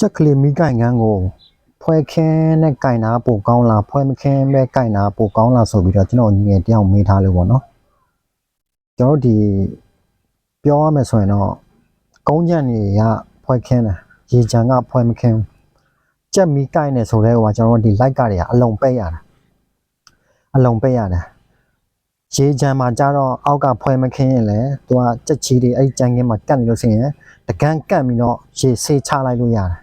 ကြက်ကလေးမိကိုင်ငန်းကိုဖွဲခင်းနဲ့ကင်နာပိုကောင်းလားဖွဲမခင်းပဲကင်နာပိုကောင်းလားဆိုပြီးတော့ကျွန်တော်ငယ်တယောက်မေးထားလို့ပေါ့နော်ကျွန်တော်ဒီပြောရမယ်ဆိုရင်တော့ကုန်းချန်တွေကဖွဲခင်းတယ်ရေချန်ကဖွဲမခင်းကြက်မိကိုင်နေဆိုတဲ့ဟိုကကျွန်တော်ဒီလိုက်ကတွေကအလုံးပိတ်ရတာရေချန်မှာကြတော့အောက်ကဖွဲမခင်းရင်လေသူကကြက်ချီတွေအဲ့ကြမ်းကင်းမှာကတ်နေလို့ဆိုရင်တကန်းကတ်ပြီးတော့ရေဆေးချလိုက်လို့ရတယ်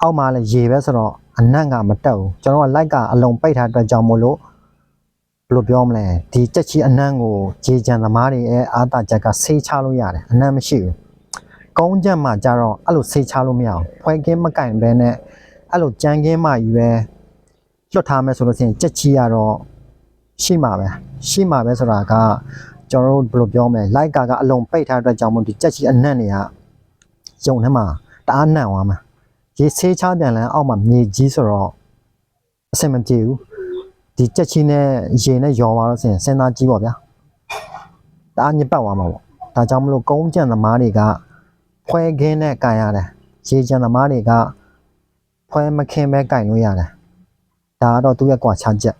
အောက်မှာလည်းရေပဲဆိုတော့အနံ့ကမတက်ဘူးကျွန်တော်ကလိုက်ကအလုံးပိတ်ထားအတွက်ကြောင့်မို့လို့ဘယ်လိုပြောမလဲဒီကြက်ချီအနံ့ကိုရေချန်သမားတွေရဲ့အာတာချက်ကဆေးချလို့ရတယ်အနံ့မရှိဘူးကုန်းချက်မှာကြတော့အဲ့လိုဆေးချလို့မရအောင်ဖွဲကင်းမကင်ပဲနဲ့အဲ့လိုကြမ်းကင်းမှယူရဲလွတ်ထားမယ်ဆိုလို့ရှိရင်ကြက်ချီကတော့ရှိမှာပဲဆိုတာကကျွန်တော်တို့ဘယ်လိုပြောမလဲလိုက်ကအလုံးပိတ်ထားတဲ့အတွက်ကြောင့်မို့ဒီကြက်ချီအနံ့တွေကယုံထဲမှာတအားနံ့သွားမှာရေဆေးချပြန်လဲအောက်မှာမြေကြီးဆိုတော့အဆင်မပြေဘူးဒီကြက်ချီနဲ့ရေနဲ့ရောသွားလို့ဆိုရင်စဉ်းစားကြည့်ပါဗျာတအားညစ်ပတ်သွားမှာပေါ့ဒါကြောင့်မလို့ကုန်းကြံသမားတွေကဖွဲခင်းနဲ့ကင်ရတယ်ရေကြံသမားတွေကဖွဲမခင်းပဲကင်လို့ရတယ်ဒါကတော့သူ့ရဲ့ကွာခြားချက်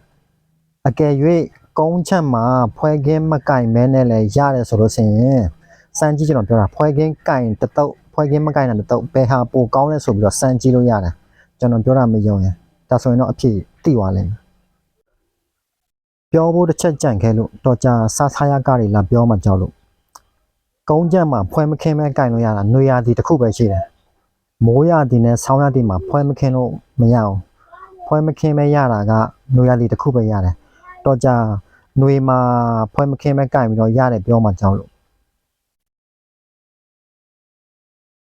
အကယ်၍ကုန်းချက်မှာဖွဲခင်းမကင်မဲနဲ့လည်းရတယ်ဆိုလို့ဆိုရင်စမ်းကြည့်ကျွန်တော်ပြောတာဖွဲခင်းကင်တတုပ်ဖွဲခင်းမကင်တာတတုပ်ဘယ်ဟာပိုကောင်းလဲဆိုပြီးတော့စမ်းကြည့်လို့ရတယ်ကျွန်တော်ပြောတာမယုံရင်ဒါဆိုရင်တော့အဖြစ်တိသွားလိမ့်မယ်ပြောဖို့တစ်ချက်ကြံခဲ့လို့တော့ကြာစားစားရကတွေလာပြောမှကြောက်လို့ကုန်းချက်မှာဖွဲမခင်းမဲကင်လို့ရတာနွေရာသီတစ်ခုပဲရှိတယ်မိုးရာသီနဲ့ဆောင်းရာသီမှာဖွဲမခင်းလို့မရအောင်ဖွဲမခင်းမဲရတာကနွေရာသီတစ်ခုပဲရတယ်တော့ကြာနွေမှာဖွဲမခင်းမဲကင်ပြီးတော့ရတယ်ပြောမှကြောက်လို့